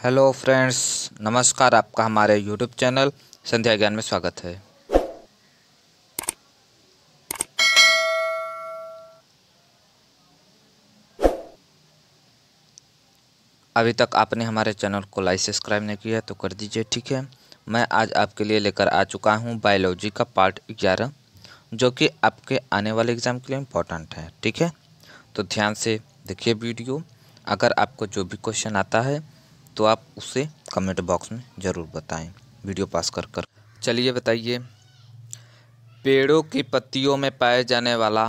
Hello friends, नमस्कार। आपका हमारे यूट्यूब चैनल संध्या ज्ञान में स्वागत है। अभी तक आपने हमारे चैनल को लाइक सब्सक्राइब नहीं किया है तो कर दीजिए, ठीक है। मैं आज आपके लिए लेकर आ चुका हूं बायोलॉजी का पार्ट 11, जो कि आपके आने वाले एग्ज़ाम के लिए इम्पोर्टेंट है, ठीक है। तो ध्यान से देखिए वीडियो। अगर आपको जो भी क्वेश्चन आता है तो आप उसे कमेंट बॉक्स में ज़रूर बताएं, वीडियो पास कर। चलिए बताइए, पेड़ों की पत्तियों में पाए जाने वाला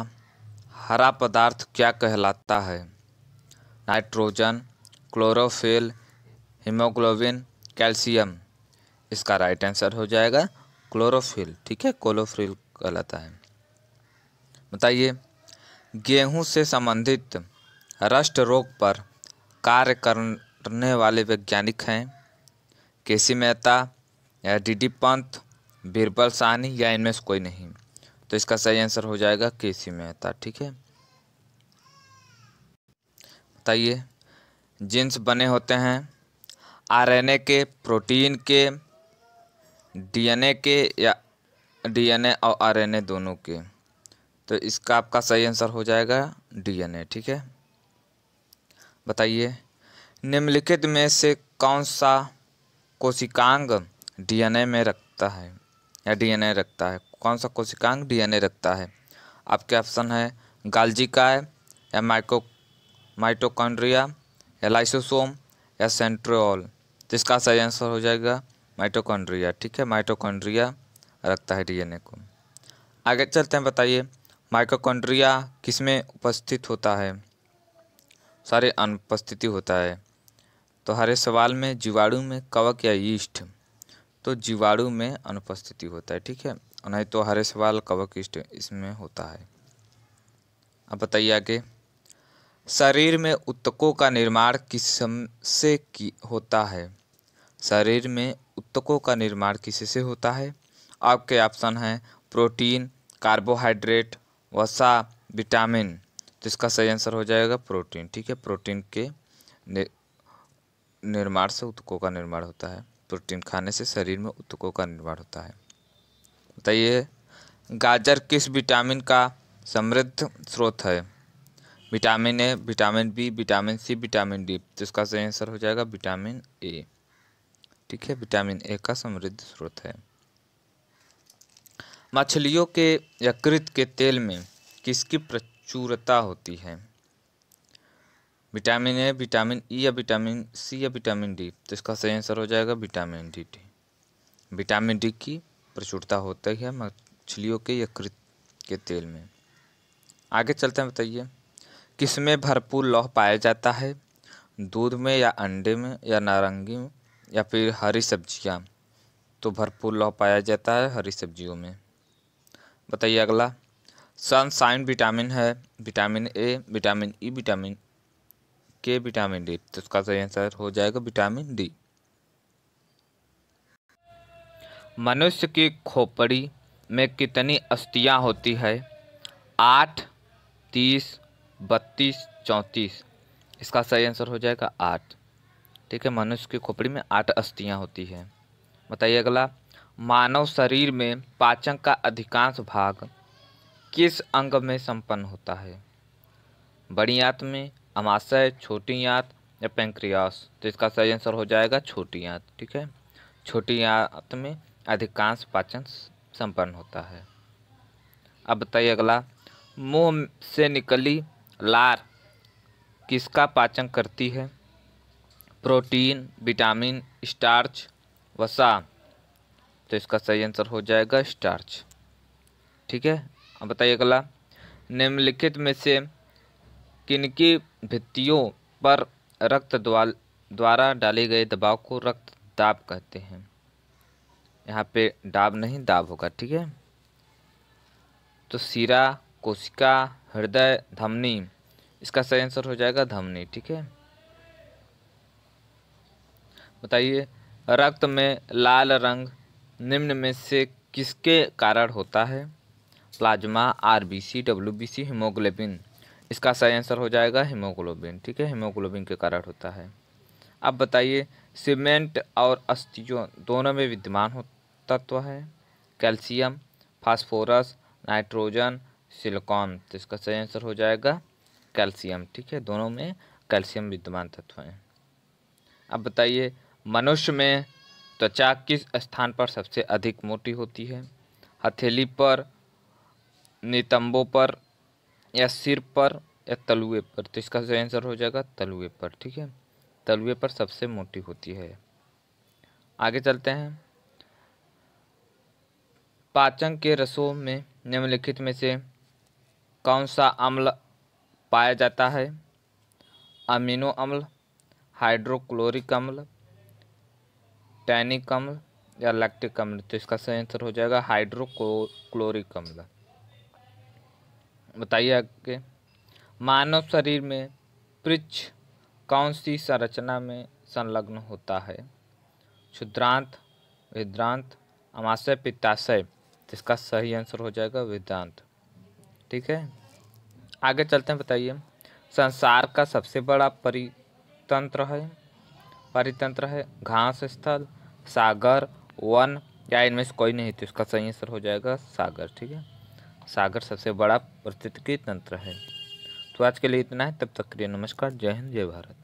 हरा पदार्थ क्या कहलाता है? Nitrogen, chlorophyll, haemoglobin, calcium. इसका राइट आंसर हो जाएगा क्लोरोफिल, ठीक है। क्लोरोफिल कहलाता है। बताइए, गेहूं से संबंधित रस्ट रोग पर कार्य करने वाले वैज्ञानिक हैं केसी मेहता या डीडी पंत, बीरबल साहनी या इनमें से कोई नहीं। तो इसका सही आंसर हो जाएगा केसी मेहता, ठीक है। बताइए, जीन्स बने होते हैं आरएनए के, प्रोटीन के, डीएनए के या डीएनए और आरएनए दोनों के। तो इसका आपका सही आंसर हो जाएगा डीएनए, ठीक है। बताइए, निम्नलिखित में से कौन सा कोशिकांग डीएनए में रखता है या डीएनए रखता है? कौन सा कोशिकांग डीएनए रखता है? आपके ऑप्शन है गाल्जी काय या माइटोकॉन्ड्रिया या लाइसोसोम या सेंट्रियोल। तो इसका सही आंसर हो जाएगा माइटोकॉन्ड्रिया, ठीक है। माइटोकॉन्ड्रिया रखता है डीएनए को। आगे चलते हैं। बताइए, माइटोकॉन्ड्रिया किसमें उपस्थित होता है? सारे अनुपस्थिति होता है। तो हरे सवाल में जीवाणु में, कवक या यीस्ट? तो जीवाणु में अनुपस्थिति होता है, ठीक है। नहीं तो हरे सवाल, कवक, यीस्ट इसमें होता है। अब बताइए आगे, शरीर में ऊतकों का निर्माण किससे होता है? शरीर में ऊतकों का निर्माण किससे होता है? आपके ऑप्शन हैं प्रोटीन, कार्बोहाइड्रेट, वसा, विटामिन। तो इसका सही आंसर हो जाएगा प्रोटीन, ठीक है। प्रोटीन के निर्माण से ऊतकों का निर्माण होता है। प्रोटीन खाने से शरीर में ऊतकों का निर्माण होता है। बताइए, गाजर किस विटामिन का समृद्ध स्रोत है? Vitamin A, vitamin B, vitamin C, vitamin D. तो इसका सही आंसर हो जाएगा विटामिन ए, ठीक है। विटामिन ए का समृद्ध स्रोत है। मछलियों के यकृत के तेल में किसकी प्रचुरता होती है? विटामिन ए, विटामिन ई या विटामिन सी या विटामिन डी? तो इसका सही आंसर हो जाएगा विटामिन डी। विटामिन डी की प्रचुरता होती है मछलियों के यकृत के तेल में। आगे चलते हैं। बताइए, किसमें भरपूर लौह पाया जाता है? दूध में या अंडे में या नारंगी में या फिर हरी सब्जियां? तो भरपूर लौह पाया जाता है हरी सब्जियों में। बताइए अगला, सनशाइन विटामिन है vitamin A, vitamin E, vitamin के, विटामिन डी? तो इसका सही आंसर हो जाएगा विटामिन डी। मनुष्य की खोपड़ी में कितनी अस्थियां होती है? 8, 30, 32, 34? इसका सही आंसर हो जाएगा 8, ठीक है। मनुष्य की खोपड़ी में 8 अस्थियां होती है। बताइए अगला, मानव शरीर में पाचन का अधिकांश भाग किस अंग में संपन्न होता है? बड़ी आंत में, अमाशय, छोटी आंत या पैंक्रियास? तो इसका सही आंसर हो जाएगा छोटी आंत, ठीक है। छोटी आंत में अधिकांश पाचन संपन्न होता है। अब बताइए अगला, मुंह से निकली लार किसका पाचन करती है? प्रोटीन, विटामिन, स्टार्च, वसा? तो इसका सही आंसर हो जाएगा स्टार्च, ठीक है। अब बताइए अगला, निम्नलिखित में से किनकी भित्तियों पर रक्त द्वारा डाले गए दबाव को रक्त दाब कहते हैं? यहाँ पे दाब नहीं, दाब होगा, ठीक है। तो शिरा, कोशिका, हृदय, धमनी? इसका सही आंसर हो जाएगा धमनी, ठीक है। बताइए, रक्त में लाल रंग निम्न में से किसके कारण होता है? Plasma, RBC, WBC, haemoglobin? इसका सही आंसर हो जाएगा हीमोग्लोबिन, ठीक है। हीमोग्लोबिन के कारण होता है। अब बताइए, सीमेंट और अस्थियों दोनों में विद्यमान हो तत्व है। Calcium, phosphorus, nitrogen, silicon. तो इसका सही आंसर हो जाएगा कैल्शियम। ठीक है, दोनों में कैल्शियम विद्यमान तत्व हैं। अब बताइए, मनुष्य में त्वचा किस स्थान पर सबसे अधिक मोटी होती है? हथेली पर, नितंबों पर, या सिर पर, या तलुए पर? तो इसका सही आंसर हो जाएगा तलुए पर। ठीक है, तलुए पर सबसे मोटी होती है। आगे चलते हैं। पाचन के रसों में निम्नलिखित में से कौन सा अम्ल पाया जाता है? अमीनो अम्ल, हाइड्रोक्लोरिक अम्ल, टैनिक अम्ल, या लैक्टिक अम्ल? तो इसका सही आंसर हो जाएगा हाइड्रोक्लोरिक अम्ल। बताइए आगे। मानव शरीर में पृच्छ कौन सी संरचना में संलग्न होता है? क्षुद्रांत, विद्रांत, अमाशय, पित्ताशय? तो इसका सही आंसर हो जाएगा विद्रांत। ठीक है, आगे चलते हैं। बताइए, संसार का सबसे बड़ा परितंत्र है घास स्थल, सागर, वन, या इनमें से कोई नहीं? तो इसका सही आंसर हो जाएगा सागर। ठीक है, सागर सबसे बड़ा पारिस्थितिकी तंत्र है। तो आज के लिए इतना है, तब तक के लिए नमस्कार। जय हिंद, जय भारत।